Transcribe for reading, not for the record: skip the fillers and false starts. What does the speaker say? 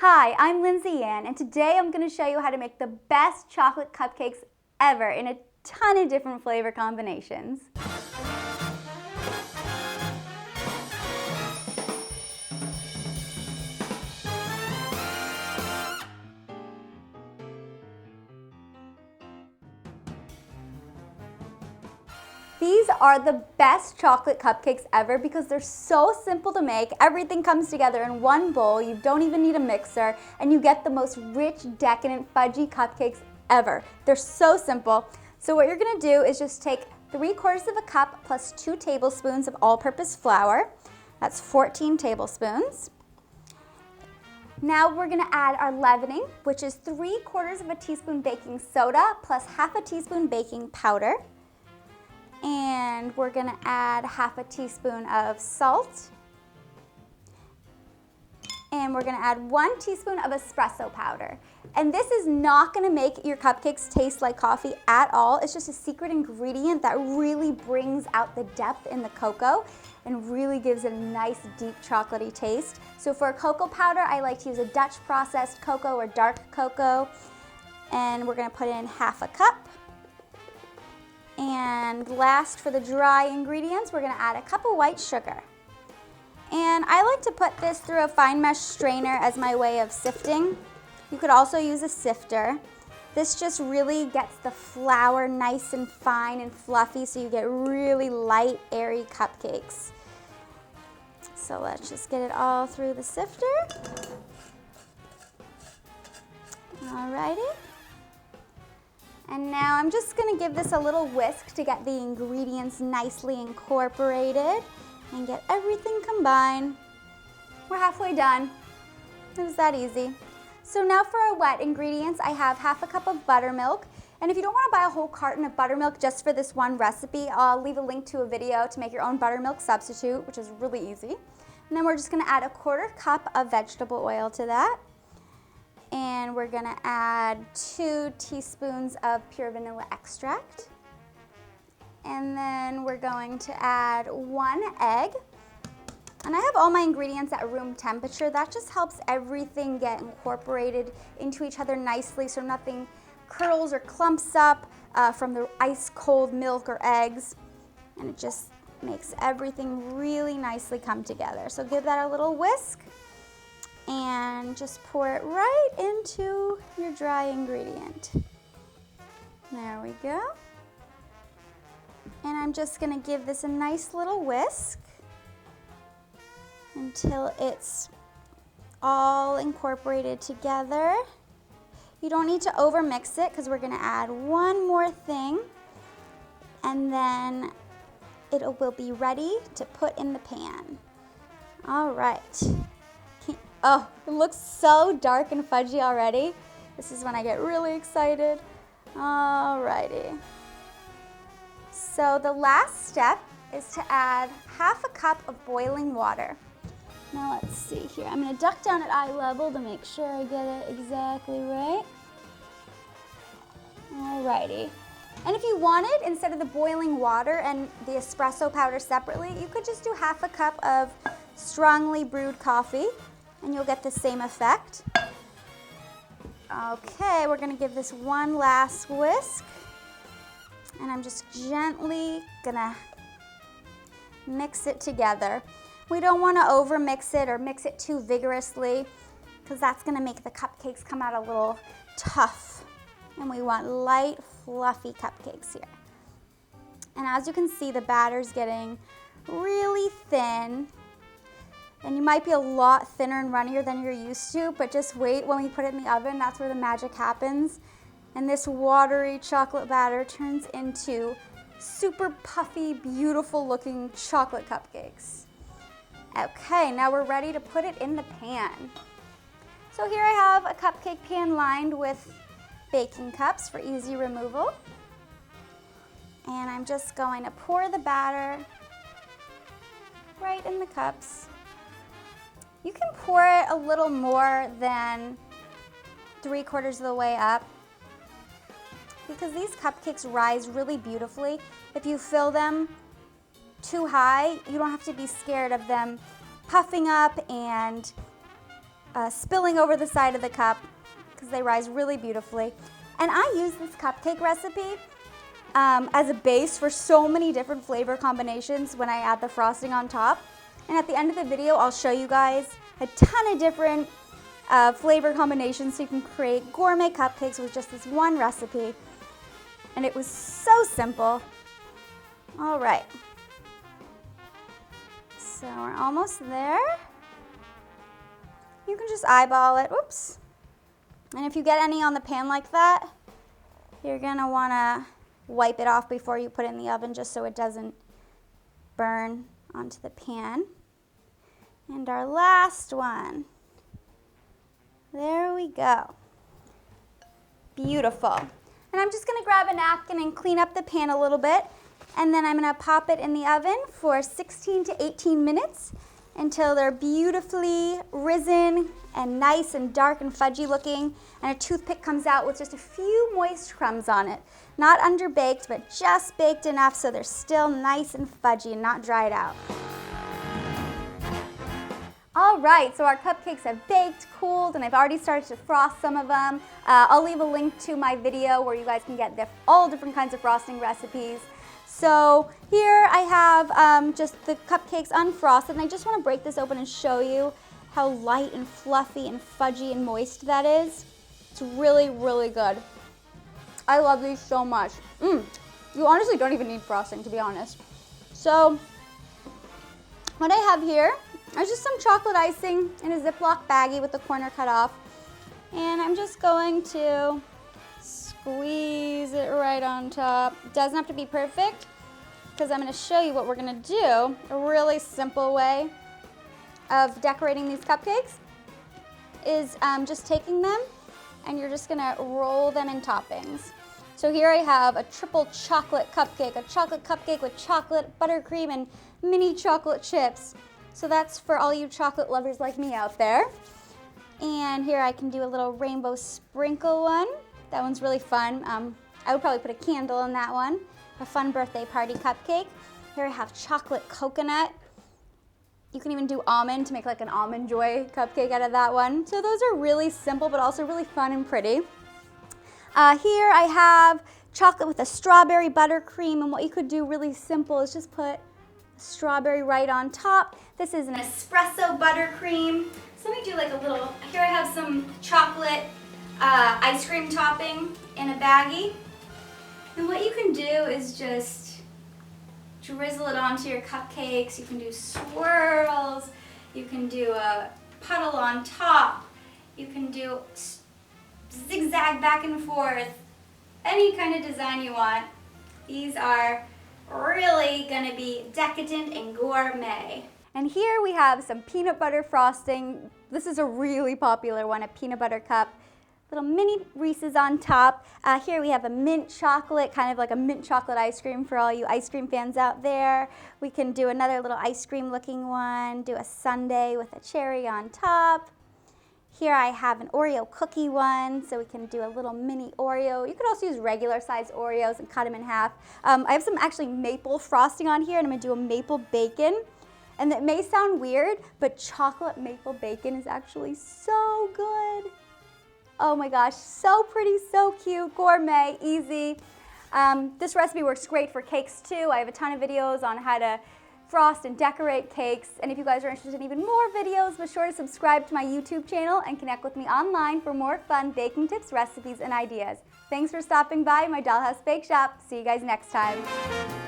Hi, I'm Lindsay and today I'm going to show you how to make the best chocolate cupcakes ever in a ton of different flavor combinations. These are the best chocolate cupcakes ever because they're so simple to make. Everything comes together in one bowl. You don't even need a mixer, and you get the most rich, decadent, fudgy cupcakes ever. They're so simple. So what you're gonna do is just take 3/4 of a cup plus 2 tablespoons of all-purpose flour. That's 14 tablespoons. Now we're gonna add our leavening, which is 3/4 of a teaspoon baking soda plus 1/2 teaspoon baking powder. And we're gonna add 1/2 teaspoon of salt. And we're gonna add 1 teaspoon of espresso powder. And this is not gonna make your cupcakes taste like coffee at all. It's just a secret ingredient that really brings out the depth in the cocoa and really gives it a nice deep chocolatey taste. So for cocoa powder, I like to use a Dutch processed cocoa or dark cocoa. And we're gonna put in 1/2 cup. And last, for the dry ingredients, we're gonna add a cup of white sugar. And I like to put this through a fine mesh strainer as my way of sifting. You could also use a sifter. This just really gets the flour nice and fine and fluffy so you get really light, airy cupcakes. So let's just get it all through the sifter. Alrighty. And now I'm just gonna give this a little whisk to get the ingredients nicely incorporated and get everything combined. We're halfway done. It was that easy. So now for our wet ingredients, I have 1/2 cup of buttermilk. And if you don't wanna buy a whole carton of buttermilk just for this one recipe, I'll leave a link to a video to make your own buttermilk substitute, which is really easy. And then we're just gonna add 1/4 cup of vegetable oil to that. And we're gonna add 2 teaspoons of pure vanilla extract. And then we're going to add 1 egg. And I have all my ingredients at room temperature. That just helps everything get incorporated into each other nicely so nothing curls or clumps up from the ice cold milk or eggs. And it just makes everything really nicely come together. So give that a little whisk. And just pour it right into your dry ingredient. There we go. And I'm just gonna give this a nice little whisk until it's all incorporated together. You don't need to over mix it because we're gonna add one more thing and then it will be ready to put in the pan. All right. Oh, it looks so dark and fudgy already. This is when I get really excited. Alrighty. So the last step is to add 1/2 cup of boiling water. Now let's see here. I'm gonna duck down at eye level to make sure I get it exactly right. Alrighty. And if you wanted, instead of the boiling water and the espresso powder separately, you could just do 1/2 cup of strongly brewed coffee. And you'll get the same effect. Okay, we're gonna give this one last whisk. And I'm just gently gonna mix it together. We don't wanna over mix it or mix it too vigorously because that's gonna make the cupcakes come out a little tough. And we want light, fluffy cupcakes here. And as you can see, the batter's getting really thin. And you might be a lot thinner and runnier than you're used to, but just wait when we put it in the oven, that's where the magic happens. And this watery chocolate batter turns into super puffy, beautiful looking chocolate cupcakes. Okay, now we're ready to put it in the pan. So here I have a cupcake pan lined with baking cups for easy removal. And I'm just going to pour the batter right in the cups. You can pour it a little more than 3/4 of the way up because these cupcakes rise really beautifully. If you fill them too high, you don't have to be scared of them puffing up and spilling over the side of the cup because they rise really beautifully. And I use this cupcake recipe as a base for so many different flavor combinations when I add the frosting on top. And at the end of the video, I'll show you guys a ton of different flavor combinations so you can create gourmet cupcakes with just this one recipe. And it was so simple. All right. So we're almost there. You can just eyeball it. Oops. And if you get any on the pan like that, you're gonna wanna wipe it off before you put it in the oven just so it doesn't burn onto the pan. And our last one. There we go. Beautiful. And I'm just gonna grab a napkin and clean up the pan a little bit, and then I'm gonna pop it in the oven for 16 to 18 minutes until they're beautifully risen and nice and dark and fudgy looking, and a toothpick comes out with just a few moist crumbs on it. Not underbaked, but just baked enough so they're still nice and fudgy and not dried out. All right, so our cupcakes have baked, cooled, and I've already started to frost some of them. I'll leave a link to my video where you guys can get all different kinds of frosting recipes. So here I have just the cupcakes unfrosted, and I just want to break this open and show you how light and fluffy and fudgy and moist that is. It's really, really good. I love these so much. You honestly don't even need frosting, to be honest. So what I have here is just some chocolate icing in a Ziploc baggie with the corner cut off. And I'm just going to squeeze it right on top. It doesn't have to be perfect because I'm going to show you what we're going to do. A really simple way of decorating these cupcakes is just taking them and you're just going to roll them in toppings. So here I have a triple chocolate cupcake with chocolate, buttercream, and mini chocolate chips. So that's for all you chocolate lovers like me out there. And here I can do a little rainbow sprinkle one. That one's really fun. I would probably put a candle in that one. A fun birthday party cupcake. Here I have chocolate coconut. You can even do almond to make like an almond joy cupcake out of that one. So those are really simple but also really fun and pretty. Here I have chocolate with a strawberry buttercream, and what you could do really simple is just put strawberry right on top. This is an espresso buttercream. So let me do like a little, here I have some chocolate ice cream topping in a baggie. And what you can do is just drizzle it onto your cupcakes. You can do swirls. You can do a puddle on top. You can do zigzag back and forth. Any kind of design you want. These are really gonna be decadent and gourmet. And here we have some peanut butter frosting. This is a really popular one, a peanut butter cup. Little mini Reese's on top. Here we have a mint chocolate, kind of like a mint chocolate ice cream for all you ice cream fans out there. We can do another little ice cream looking one, do a sundae with a cherry on top. Here I have an Oreo cookie one, so we can do a little mini Oreo. You could also use regular size Oreos and cut them in half. I have some actually maple frosting on here, and I'm gonna do a maple bacon. And that may sound weird, but chocolate maple bacon is actually so good. Oh my gosh, so pretty, so cute, gourmet, easy. This recipe works great for cakes too. I have a ton of videos on how to frost and decorate cakes. And if you guys are interested in even more videos, be sure to subscribe to my YouTube channel and connect with me online for more fun baking tips, recipes, and ideas. Thanks for stopping by my Dollhouse Bake Shop. See you guys next time.